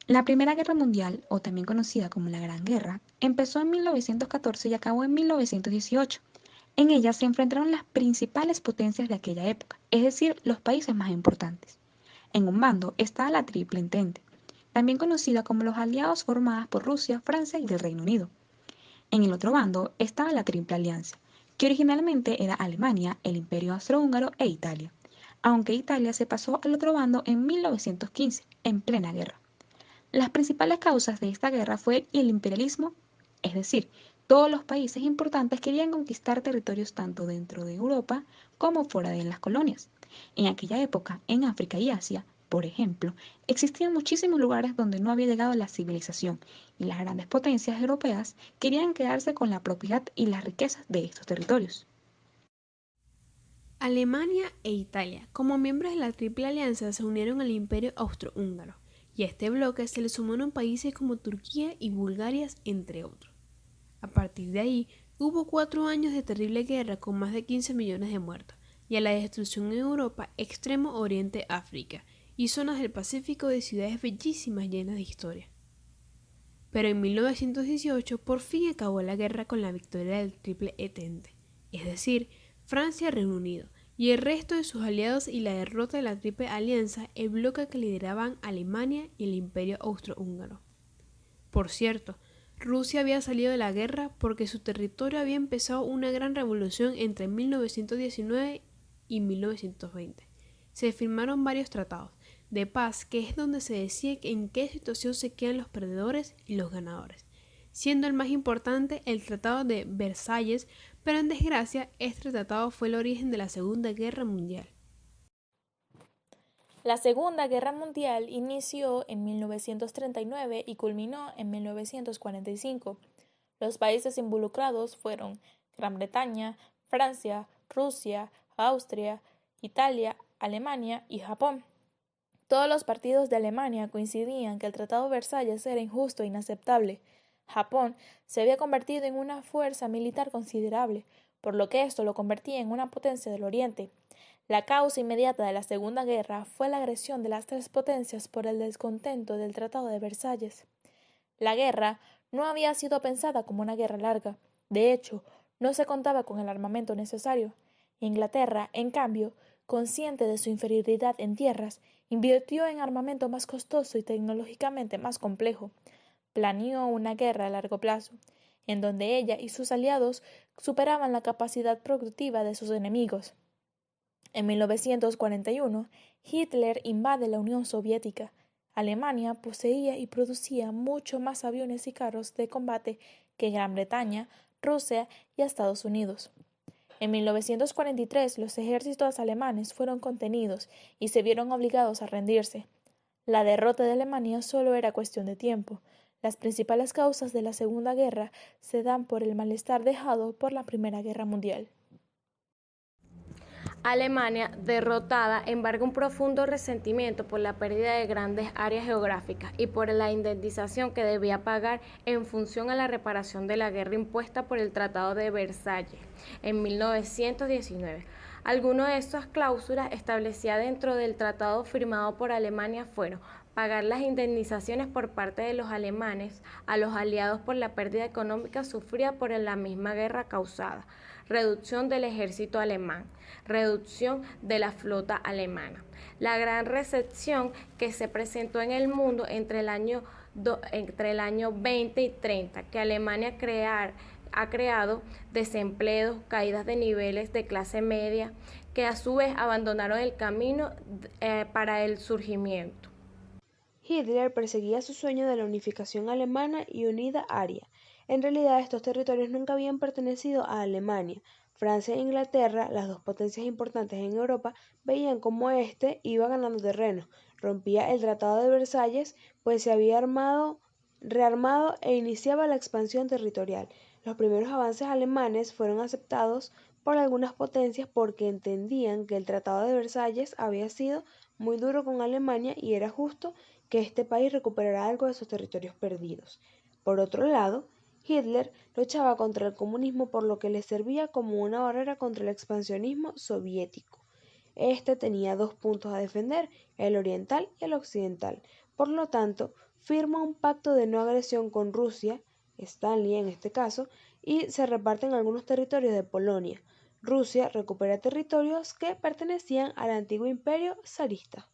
La Primera Guerra Mundial, o también conocida como la Gran Guerra, empezó en 1914 y acabó en 1918. En ella se enfrentaron las principales potencias de aquella época, es decir, los países más importantes. En un bando estaba la Triple Entente, también conocida como los aliados formadas por Rusia, Francia y el Reino Unido. En el otro bando estaba la Triple Alianza, que originalmente era Alemania, el Imperio Austrohúngaro e Italia, aunque Italia se pasó al otro bando en 1915, en plena guerra. Las principales causas de esta guerra fue el imperialismo, es decir, todos los países importantes querían conquistar territorios tanto dentro de Europa como fuera de las colonias. En aquella época, en África y Asia, por ejemplo, existían muchísimos lugares donde no había llegado la civilización y las grandes potencias europeas querían quedarse con la propiedad y las riquezas de estos territorios. Alemania e Italia, como miembros de la Triple Alianza, se unieron al Imperio Austrohúngaro, y a este bloque se le sumaron países como Turquía y Bulgaria, entre otros. A partir de ahí, hubo 4 años de terrible guerra con más de 15 millones de muertos, y a la destrucción en Europa, Extremo Oriente, África, y zonas del Pacífico de ciudades bellísimas llenas de historia. Pero en 1918 por fin acabó la guerra con la victoria del Triple Entente, es decir, Francia y Reino Unido, y el resto de sus aliados y la derrota de la Triple Alianza, el bloque que lideraban Alemania y el Imperio Austrohúngaro. Por cierto, Rusia había salido de la guerra porque su territorio había empezado una gran revolución entre 1919 y 1920. Se firmaron varios tratados de paz, que es donde se decía en qué situación se quedan los perdedores y los ganadores, siendo el más importante el Tratado de Versalles, pero en desgracia este tratado fue el origen de la Segunda Guerra Mundial. La Segunda Guerra Mundial inició en 1939 y culminó en 1945. Los países involucrados fueron Gran Bretaña, Francia, Rusia, Austria, Italia, Alemania y Japón. Todos los partidos de Alemania coincidían que el Tratado de Versalles era injusto e inaceptable. Japón se había convertido en una fuerza militar considerable, por lo que esto lo convertía en una potencia del Oriente. La causa inmediata de la Segunda Guerra fue la agresión de las tres potencias por el descontento del Tratado de Versalles. La guerra no había sido pensada como una guerra larga. De hecho, no se contaba con el armamento necesario. Inglaterra, en cambio, consciente de su inferioridad en tierras, invirtió en armamento más costoso y tecnológicamente más complejo. Planeó una guerra a largo plazo, en donde ella y sus aliados superaban la capacidad productiva de sus enemigos. En 1941, Hitler invade la Unión Soviética. Alemania poseía y producía mucho más aviones y carros de combate que Gran Bretaña, Rusia y Estados Unidos. En 1943, los ejércitos alemanes fueron contenidos y se vieron obligados a rendirse. La derrota de Alemania solo era cuestión de tiempo. Las principales causas de la Segunda Guerra se dan por el malestar dejado por la Primera Guerra Mundial. Alemania, derrotada, embarga un profundo resentimiento por la pérdida de grandes áreas geográficas y por la indemnización que debía pagar en función a la reparación de la guerra impuesta por el Tratado de Versalles en 1919. Algunas de estas cláusulas establecidas dentro del tratado firmado por Alemania fueron pagar las indemnizaciones por parte de los alemanes a los aliados por la pérdida económica sufrida por la misma guerra causada, reducción del ejército alemán, reducción de la flota alemana. La gran recepción que se presentó en el mundo entre el año 20 y 30, que Alemania ha creado desempleo, caídas de niveles de clase media, que a su vez abandonaron el camino para el surgimiento. Hitler perseguía su sueño de la unificación alemana y unida Aria. En realidad, estos territorios nunca habían pertenecido a Alemania. Francia e Inglaterra, las dos potencias importantes en Europa, veían cómo éste iba ganando terreno, rompía el Tratado de Versalles, pues se había rearmado e iniciaba la expansión territorial. Los primeros avances alemanes fueron aceptados por algunas potencias porque entendían que el Tratado de Versalles había sido muy duro con Alemania y era justo que este país recuperara algo de sus territorios perdidos. Por otro lado, Hitler luchaba contra el comunismo por lo que le servía como una barrera contra el expansionismo soviético. Este tenía dos puntos a defender, el oriental y el occidental. Por lo tanto, firma un pacto de no agresión con Rusia, Stanley en este caso, y se reparten algunos territorios de Polonia. Rusia recupera territorios que pertenecían al antiguo imperio zarista.